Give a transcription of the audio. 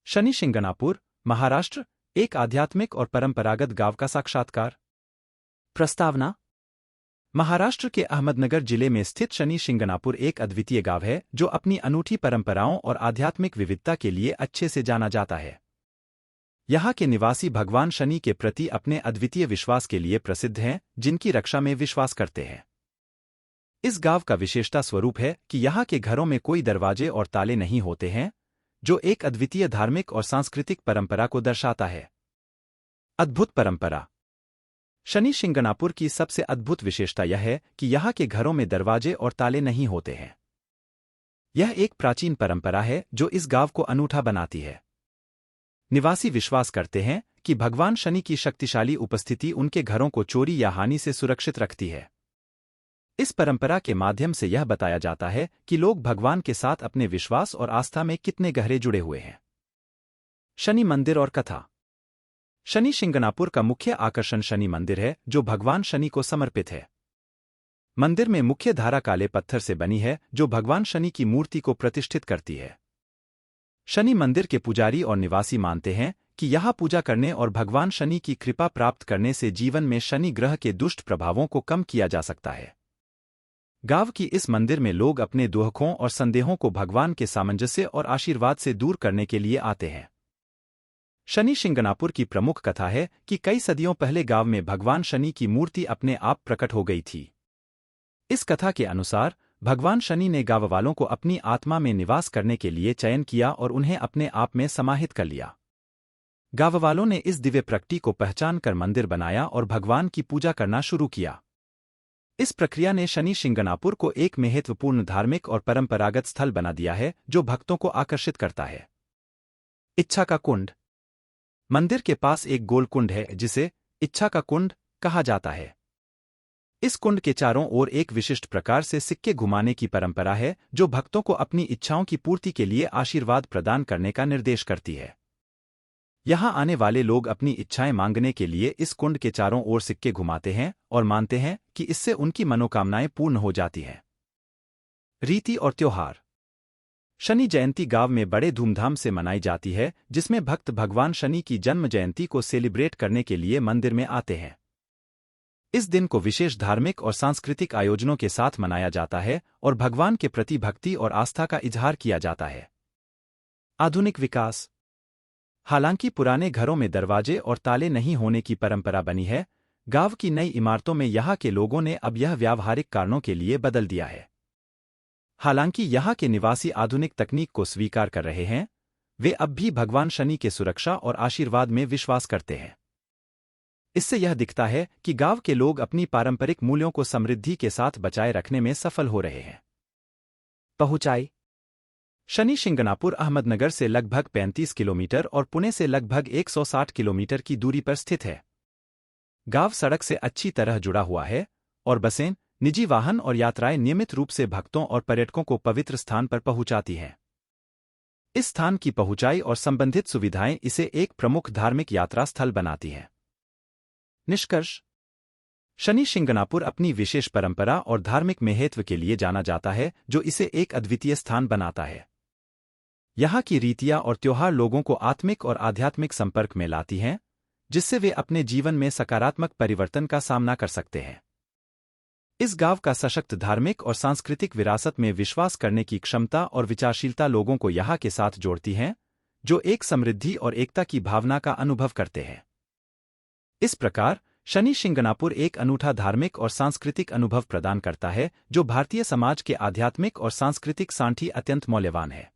शनि शिंगणापुर, महाराष्ट्र, एक आध्यात्मिक और परंपरागत गांव का साक्षात्कार। प्रस्तावना। महाराष्ट्र के अहमदनगर जिले में स्थित शनि शिंगणापुर एक अद्वितीय गांव है जो अपनी अनूठी परंपराओं और आध्यात्मिक विविधता के लिए अच्छे से जाना जाता है। यहाँ के निवासी भगवान शनि के प्रति अपने अद्वितीय विश्वास के लिए प्रसिद्ध हैं, जिनकी रक्षा में विश्वास करते हैं। इस गांव का विशेषता स्वरूप है कि यहाँ के घरों में कोई दरवाजे और ताले नहीं होते हैं, जो एक अद्वितीय धार्मिक और सांस्कृतिक परंपरा को दर्शाता है। अद्भुत परंपरा। शनि शिंगणापुर की सबसे अद्भुत विशेषता यह है कि यहाँ के घरों में दरवाजे और ताले नहीं होते हैं। यह एक प्राचीन परंपरा है जो इस गांव को अनूठा बनाती है। निवासी विश्वास करते हैं कि भगवान शनि की शक्तिशाली उपस्थिति उनके घरों को चोरी या हानि से सुरक्षित रखती है। इस परंपरा के माध्यम से यह बताया जाता है कि लोग भगवान के साथ अपने विश्वास और आस्था में कितने गहरे जुड़े हुए हैं। शनि मंदिर और कथा। शनि शिंगणापुर का मुख्य आकर्षण शनि मंदिर है, जो भगवान शनि को समर्पित है। मंदिर में मुख्य धारा काले पत्थर से बनी है, जो भगवान शनि की मूर्ति को प्रतिष्ठित करती है। शनि मंदिर के पुजारी और निवासी मानते हैं कि यहाँ पूजा करने और भगवान शनि की कृपा प्राप्त करने से जीवन में शनि ग्रह के दुष्ट प्रभावों को कम किया जा सकता है। गांव की इस मंदिर में लोग अपने दुखों और संदेहों को भगवान के सामंजस्य और आशीर्वाद से दूर करने के लिए आते हैं। शनि शिंगणापुर की प्रमुख कथा है कि कई सदियों पहले गांव में भगवान शनि की मूर्ति अपने आप प्रकट हो गई थी। इस कथा के अनुसार भगवान शनि ने गांव वालों को अपनी आत्मा में निवास करने के लिए चयन किया और उन्हें अपने आप में समाहित कर लिया। गांव वालों ने इस दिव्य प्रकृति को पहचान कर मंदिर बनाया और भगवान की पूजा करना शुरू किया। इस प्रक्रिया ने शनि शिंगणापुर को एक महत्वपूर्ण धार्मिक और परंपरागत स्थल बना दिया है, जो भक्तों को आकर्षित करता है। इच्छा का कुंड। मंदिर के पास एक गोल कुंड है, जिसे इच्छा का कुंड कहा जाता है। इस कुंड के चारों ओर एक विशिष्ट प्रकार से सिक्के घुमाने की परंपरा है, जो भक्तों को अपनी इच्छाओं की पूर्ति के लिए आशीर्वाद प्रदान करने का निर्देश करती है। यहाँ आने वाले लोग अपनी इच्छाएं मांगने के लिए इस कुंड के चारों ओर सिक्के घुमाते हैं और मानते हैं कि इससे उनकी मनोकामनाएं पूर्ण हो जाती हैं। रीति और त्योहार। शनि जयंती गांव में बड़े धूमधाम से मनाई जाती है, जिसमें भक्त भगवान शनि की जन्म जयंती को सेलिब्रेट करने के लिए मंदिर में आते हैं। इस दिन को विशेष धार्मिक और सांस्कृतिक आयोजनों के साथ मनाया जाता है और भगवान के प्रति भक्ति और आस्था का इजहार किया जाता है। आधुनिक विकास। हालांकि पुराने घरों में दरवाजे और ताले नहीं होने की परंपरा बनी है, गांव की नई इमारतों में यहाँ के लोगों ने अब यह व्यावहारिक कारणों के लिए बदल दिया है। हालांकि यहाँ के निवासी आधुनिक तकनीक को स्वीकार कर रहे हैं, वे अब भी भगवान शनि के सुरक्षा और आशीर्वाद में विश्वास करते हैं। इससे यह दिखता है कि गांव के लोग अपनी पारंपरिक मूल्यों को समृद्धि के साथ बचाए रखने में सफल हो रहे हैं। पहुंचाई। शनि शिंगणापुर अहमदनगर से लगभग 35 किलोमीटर और पुणे से लगभग 160 किलोमीटर की दूरी पर स्थित है। गांव सड़क से अच्छी तरह जुड़ा हुआ है और बसें, निजी वाहन और यात्राएं नियमित रूप से भक्तों और पर्यटकों को पवित्र स्थान पर पहुंचाती हैं। इस स्थान की पहुंचाई और संबंधित सुविधाएं इसे एक प्रमुख धार्मिक यात्रा स्थल बनाती हैं। निष्कर्ष। शनि शिंगणापुर अपनी विशेष परंपरा और धार्मिक महत्व के लिए जाना जाता है, जो इसे एक अद्वितीय स्थान बनाता है। यहाँ की रीतियाँ और त्योहार लोगों को आत्मिक और आध्यात्मिक संपर्क में लाती हैं, जिससे वे अपने जीवन में सकारात्मक परिवर्तन का सामना कर सकते हैं। इस गांव का सशक्त धार्मिक और सांस्कृतिक विरासत में विश्वास करने की क्षमता और विचारशीलता लोगों को यहाँ के साथ जोड़ती हैं, जो एक समृद्धि और एकता की भावना का अनुभव करते हैं। इस प्रकार शनि शिंगणापुर एक अनूठा धार्मिक और सांस्कृतिक अनुभव प्रदान करता है, जो भारतीय समाज के आध्यात्मिक और सांस्कृतिक सांठी अत्यंत मूल्यवान है।